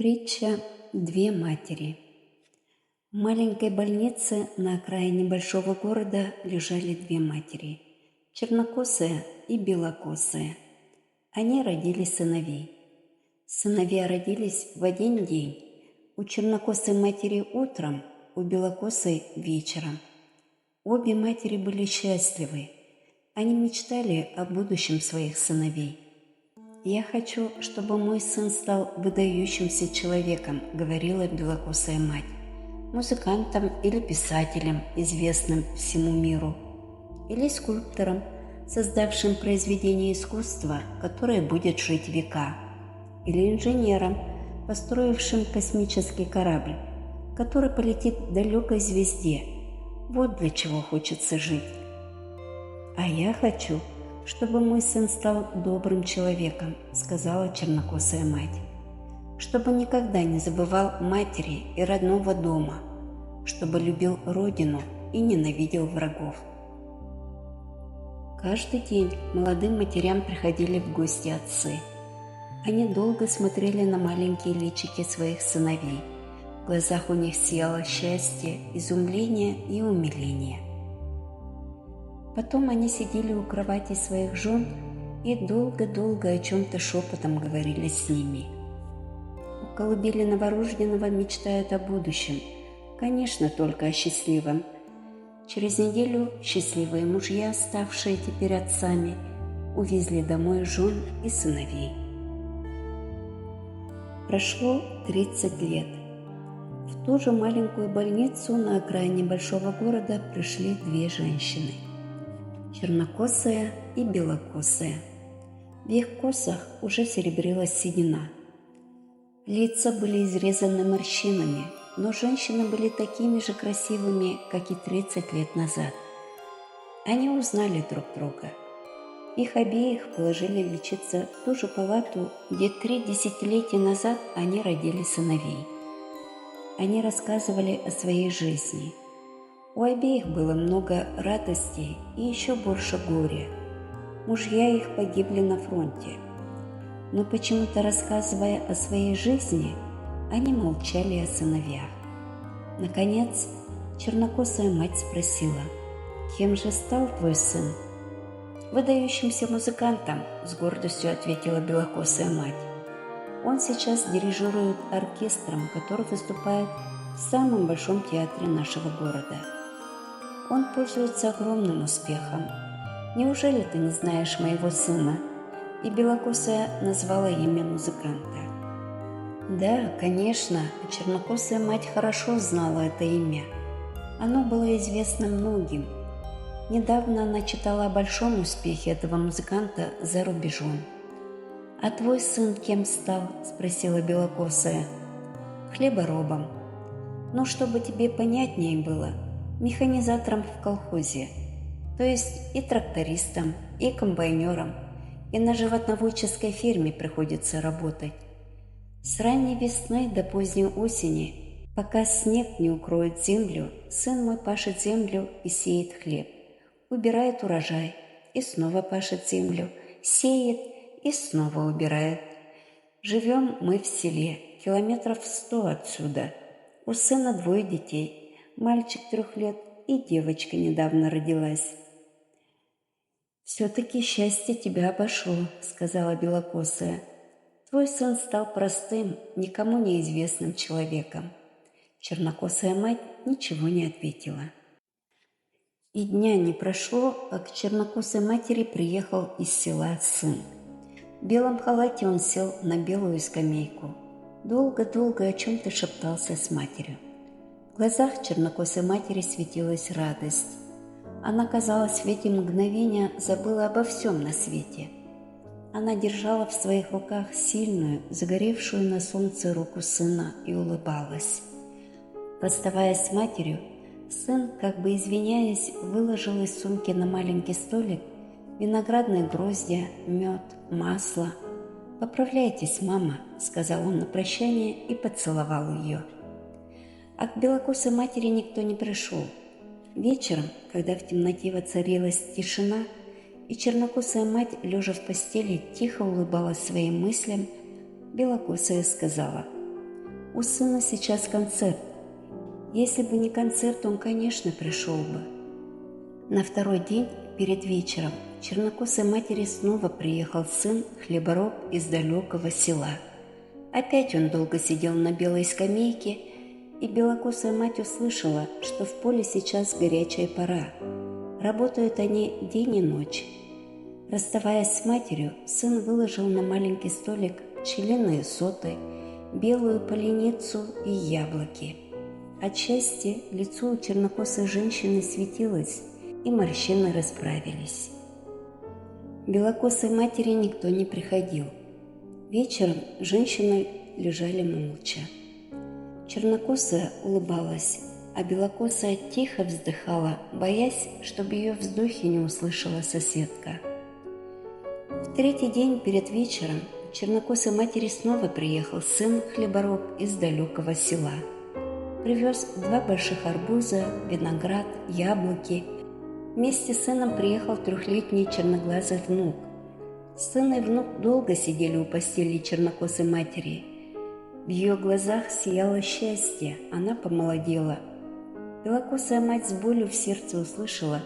Притча «Две матери». В маленькой больнице на окраине большого города лежали две матери – чернокосая и белокосая. Они родили сыновей. Сыновья родились в один день. У чернокосой матери утром, у белокосой вечером. Обе матери были счастливы. Они мечтали о будущем своих сыновей. «Я хочу, чтобы мой сын стал выдающимся человеком», — говорила белокосая мать, «музыкантом или писателем, известным всему миру, или скульптором, создавшим произведение искусства, которое будет жить века, или инженером, построившим космический корабль, который полетит к далекой звезде. Вот для чего хочется жить. А я хочу, чтобы мой сын стал добрым человеком», — сказала чернокосая мать, «чтобы никогда не забывал матери и родного дома, чтобы любил родину и ненавидел врагов». Каждый день молодым матерям приходили в гости отцы. Они долго смотрели на маленькие личики своих сыновей. В глазах у них сияло счастье, изумление и умиление. Потом они сидели у кровати своих жен и долго-долго о чем-то шепотом говорили с ними. У колыбели новорожденного мечтают о будущем, конечно, только о счастливом. Через неделю счастливые мужья, ставшие теперь отцами, увезли домой жен и сыновей. Прошло 30 лет. В ту же маленькую больницу на окраине большого города пришли две женщины – чернокосая и белокосая. В их косах уже серебрилась седина. Лица были изрезаны морщинами, но женщины были такими же красивыми, как и 30 лет назад. Они узнали друг друга. Их обеих положили лечиться в ту же палату, где 3 десятилетия назад они родили сыновей. Они рассказывали о своей жизни. У обеих было много радости и еще больше горя. Мужья их погибли на фронте. Но почему-то, рассказывая о своей жизни, они молчали о сыновьях. Наконец, чернокосая мать спросила: «Кем же стал твой сын?» «Выдающимся музыкантом», — с гордостью ответила белокосая мать. «Он сейчас дирижирует оркестром, который выступает в самом большом театре нашего города. Он пользуется огромным успехом. Неужели ты не знаешь моего сына?» И белокосая назвала имя музыканта. Да, конечно, чернокосая мать хорошо знала это имя. Оно было известно многим. Недавно она читала о большом успехе этого музыканта за рубежом. «А твой сын кем стал?» – спросила белокосая. «Хлеборобом. Но чтобы тебе понятнее было, механизатором в колхозе, то есть и трактористом, и комбайнером, и на животноводческой ферме приходится работать. С ранней весны до поздней осени, пока снег не укроет землю, сын мой пашет землю и сеет хлеб, убирает урожай и снова пашет землю, сеет и снова убирает. Живем мы в селе, километров 100 отсюда. У сына 2 детей. Мальчик 3 лет и девочка недавно родилась». «Все-таки счастье тебя обошло», — сказала белокосая. «Твой сын стал простым, никому неизвестным человеком». Чернокосая мать ничего не ответила. И дня не прошло, как к чернокосой матери приехал из села сын. В белом халате он сел на белую скамейку. Долго-долго о чем-то шептался с матерью. В глазах чернокосой матери светилась радость. Она, казалось, в эти мгновения забыла обо всем на свете. Она держала в своих руках сильную, загоревшую на солнце руку сына и улыбалась. Расставаясь с матерью, сын, как бы извиняясь, выложил из сумки на маленький столик виноградные гроздья, мед, масло. «Поправляйтесь, мама», — сказал он на прощание и поцеловал ее. А к белокосой матери никто не пришел. Вечером, когда в темноте воцарилась тишина, и чернокосая мать, лежа в постели, тихо улыбалась своим мыслям, белокосая сказала: У сына сейчас концерт. Если бы не концерт, он, конечно, пришел бы. На второй день, перед вечером, к чернокосой матери снова приехал сын, хлебороб из далекого села. Опять он долго сидел на белой скамейке, и белокосая мать услышала, что в поле сейчас горячая пора. Работают они день и ночь. Расставаясь с матерью, сын выложил на маленький столик пчелиные соты, белую поленицу и яблоки. От счастья лицо у чернокосой женщины светилось, и морщины расправились. Белокосой матери никто не приходил. Вечером женщины лежали молча. Чернокосая улыбалась, а белокосая тихо вздыхала, боясь, чтобы ее вздохи не услышала соседка. В третий день перед вечером к чернокосой матери снова приехал сын хлебороб из далекого села. Привез 2 больших арбуза, виноград, яблоки. Вместе с сыном приехал 3-летний черноглазый внук. Сын и внук долго сидели у постели чернокосой матери. В ее глазах сияло счастье, она помолодела. Белокосая мать с болью в сердце услышала,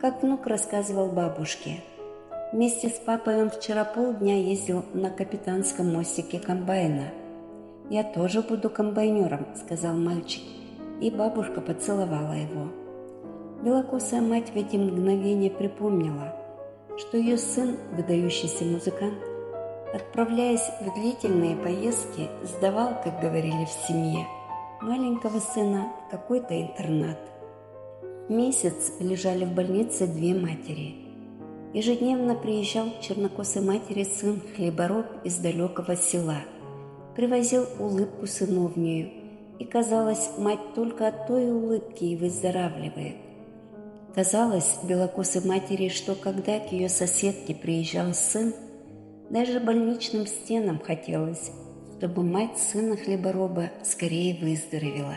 как внук рассказывал бабушке. Вместе с папой он вчера полдня ездил на капитанском мостике комбайна. «Я тоже буду комбайнером», — сказал мальчик, и бабушка поцеловала его. Белокосая мать в эти мгновения припомнила, что ее сын, выдающийся музыкант, отправляясь в длительные поездки, сдавал, как говорили в семье, маленького сына в какой-то интернат. Месяц лежали в больнице 2 матери. Ежедневно приезжал к чернокосой матери сын хлебороб из далекого села, привозил улыбку сыновнюю, и, казалось, мать только от той улыбки и выздоравливает. Казалось белокосой матери, что когда к ее соседке приезжал сын, даже больничным стенам хотелось, чтобы мать сына хлебороба скорее выздоровела.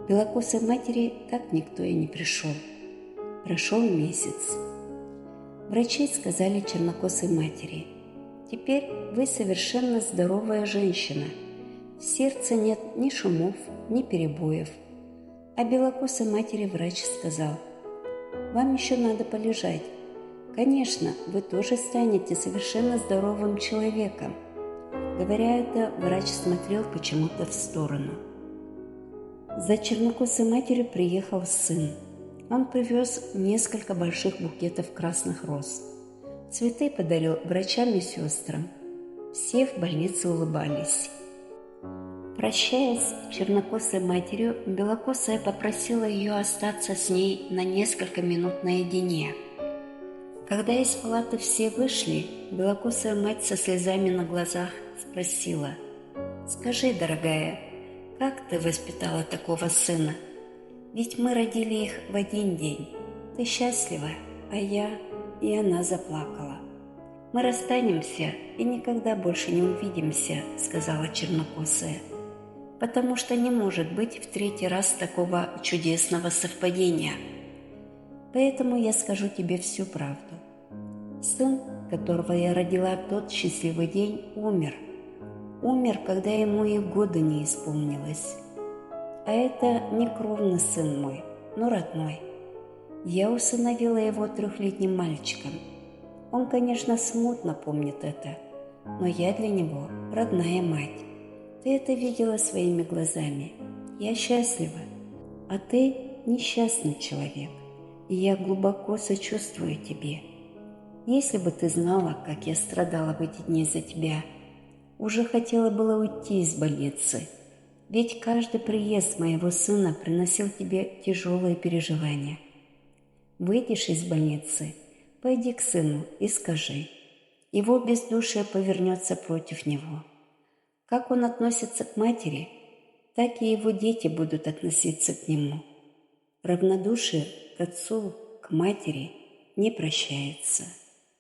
Белокосой матери так никто и не пришел. Прошел месяц. Врачи сказали чернокосой матери: «Теперь вы совершенно здоровая женщина. В сердце нет ни шумов, ни перебоев». А белокосой матери врач сказал: «Вам еще надо полежать. Конечно, вы тоже станете совершенно здоровым человеком». Говоря это, врач смотрел почему-то в сторону. За чернокосой матерью приехал сын. Он привез несколько больших букетов красных роз. Цветы подарил врачам и сестрам. Все в больнице улыбались. Прощаясь с чернокосой матерью, белокосая попросила ее остаться с ней на несколько минут наедине. Когда из палаты все вышли, белокосая мать со слезами на глазах спросила: «Скажи, дорогая, как ты воспитала такого сына? Ведь мы родили их в один день. Ты счастлива, а я...» И она заплакала. «Мы расстанемся и никогда больше не увидимся», — сказала чернокосая, «потому что не может быть в 3-й раз такого чудесного совпадения. Поэтому я скажу тебе всю правду. Сын, которого я родила в тот счастливый день, умер. Умер, когда ему и года не исполнилось. А это не кровный сын мой, но родной. Я усыновила его 3-летним мальчиком. Он, конечно, смутно помнит это, но я для него родная мать. Ты это видела своими глазами. Я счастлива, а ты несчастный человек, и я глубоко сочувствую тебе. Если бы ты знала, как я страдала в эти дни за тебя, уже хотела было уйти из больницы, ведь каждый приезд моего сына приносил тебе тяжелые переживания. Выйдешь из больницы, пойди к сыну и скажи: его бездушие повернется против него. Как он относится к матери, так и его дети будут относиться к нему. Равнодушие к отцу, к матери не прощается».